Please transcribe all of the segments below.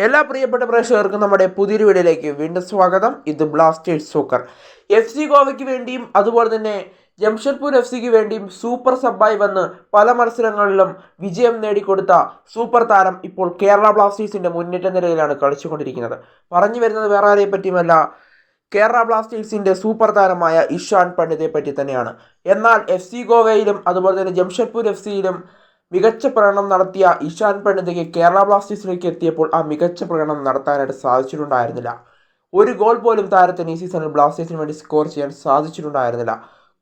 എല്ലാ പ്രിയപ്പെട്ട പ്രേക്ഷകർക്കും നമ്മുടെ പുതിയൊരു വീഡിയോയിലേക്ക് വീണ്ടും സ്വാഗതം. ഇത് ബ്ലാസ്റ്റേഴ്സ് സോക്കർ. എഫ് സി ഗോവയ്ക്ക് വേണ്ടിയും അതുപോലെ തന്നെ ജംഷഡ്പൂർ എഫ് സിക്ക് വേണ്ടിയും സൂപ്പർ സബ്ബായി വന്ന് പല മത്സരങ്ങളിലും വിജയം നേടിക്കൊടുത്ത സൂപ്പർ താരം ഇപ്പോൾ കേരള ബ്ലാസ്റ്റേഴ്സിന്റെ മുന്നേറ്റ നിരയിലാണ് കളിച്ചുകൊണ്ടിരിക്കുന്നത്. പറഞ്ഞു വരുന്നത് വേറെ ആരെയും പറ്റിയുമല്ല, കേരള ബ്ലാസ്റ്റേഴ്സിന്റെ സൂപ്പർ താരമായ ഇഷാൻ പണ്ഡിതെ പറ്റി തന്നെയാണ്. എന്നാൽ എഫ് സി ഗോവയിലും അതുപോലെ തന്നെ ജംഷഡ്പൂർ എഫ് സിയിലും മികച്ച പ്രകടനം നടത്തിയ ഇഷാൻ പണ്ഡിതയ്ക്ക് കേരള ബ്ലാസ്റ്റേഴ്സിലേക്ക് എത്തിയപ്പോൾ ആ മികച്ച പ്രകടനം നടത്താനായിട്ട് സാധിച്ചിട്ടുണ്ടായിരുന്നില്ല. ഒരു ഗോൾ പോലും താരത്തിന് ഈ സീസണിൽ ബ്ലാസ്റ്റേഴ്സിന് വേണ്ടി സ്കോർ ചെയ്യാൻ സാധിച്ചിട്ടുണ്ടായിരുന്നില്ല.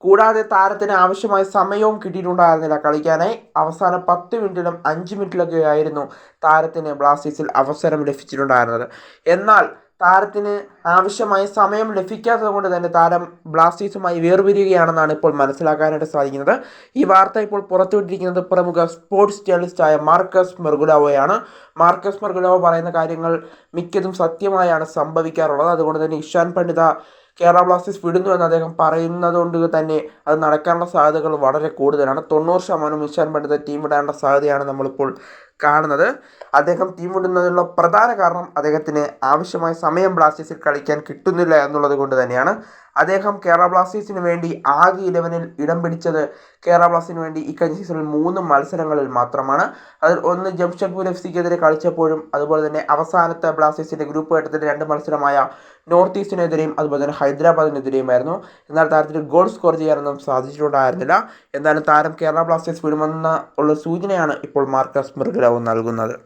കൂടാതെ താരത്തിന് ആവശ്യമായ സമയവും കിട്ടിയിട്ടുണ്ടായിരുന്നില്ല കളിക്കാനായി. അവസാന 10 മിനിറ്റിലും 5 മിനിറ്റിലൊക്കെ ആയിരുന്നു താരത്തിന് ബ്ലാസ്റ്റേഴ്സിൽ അവസരം ലഭിച്ചിട്ടുണ്ടായിരുന്നത്. എന്നാൽ താരത്തിന് ആവശ്യമായ സമയം ലഭിക്കാത്തത് കൊണ്ട് തന്നെ താരം ബ്ലാസ്റ്റേഴ്സുമായി വേർപിരിയുകയാണെന്നാണ് ഇപ്പോൾ മനസ്സിലാക്കാനായിട്ട് സാധിക്കുന്നത്. ഈ വാർത്ത ഇപ്പോൾ പുറത്തുവിട്ടിരിക്കുന്നത് പ്രമുഖ സ്പോർട്സ് ജേർണലിസ്റ്റായ മാർക്കസ് മെർഗുലാവോയാണ്. മാർക്കസ് മെർഗുലാവോ പറയുന്ന കാര്യങ്ങൾ മിക്കതും സത്യമായാണ് സംഭവിക്കാറുള്ളത്. അതുകൊണ്ട് തന്നെ ഇഷാൻ പണ്ഡിത കേരള ബ്ലാസ്റ്റേഴ്സ് വിടുന്നു എന്ന് അദ്ദേഹം പറയുന്നത് കൊണ്ട് തന്നെ അത് നടക്കാനുള്ള സാധ്യതകൾ വളരെ കൂടുതലാണ്. 90% ഇഷാൻ പണ്ഡിത ടീം വിടാനുള്ള സാധ്യതയാണ് നമ്മളിപ്പോൾ കാണുന്നത്. അദ്ദേഹം ടീം വിടുന്നതിനുള്ള പ്രധാന കാരണം അദ്ദേഹത്തിന് ആവശ്യമായ സമയം ബ്ലാസ്റ്റേഴ്സിൽ കളിക്കാൻ കിട്ടുന്നില്ല എന്നുള്ളത് കൊണ്ട് തന്നെയാണ്. അദ്ദേഹം കേരള ബ്ലാസ്റ്റേഴ്സിന് വേണ്ടി ആകെ 11-ൽ ഇടം പിടിച്ചത് കേരള ബ്ലാസ്റ്റേഴ്സിന് വേണ്ടി ഇക്കഴിഞ്ഞ സീസണിൽ 3 മത്സരങ്ങളിൽ മാത്രമാണ്. അതിൽ ഒന്ന് ജംഷഡ്പൂർ എഫ് സിക്കെതിരെ കളിച്ചപ്പോഴും അതുപോലെ തന്നെ അവസാനത്തെ ബ്ലാസ്റ്റേഴ്സിന്റെ ഗ്രൂപ്പ് ഘട്ടത്തിലെ 2 മത്സരമായ നോർത്ത് ഈസ്റ്റിനെതിരെയും അതുപോലെ തന്നെ ഹൈദരാബാദിനെതിരെയുമായിരുന്നു. എന്നാൽ താരത്തിന് ഗോൾ സ്കോർ ചെയ്യാനൊന്നും സാധിച്ചിട്ടുണ്ടായിരുന്നില്ല. എന്നാലും താരം കേരള ബ്ലാസ്റ്റേഴ്സ് വിടുമെന്ന ഉള്ള സൂചനയാണ് ഇപ്പോൾ മാർക്കസ് മെർഗുലാവോ നൽകുന്നത്.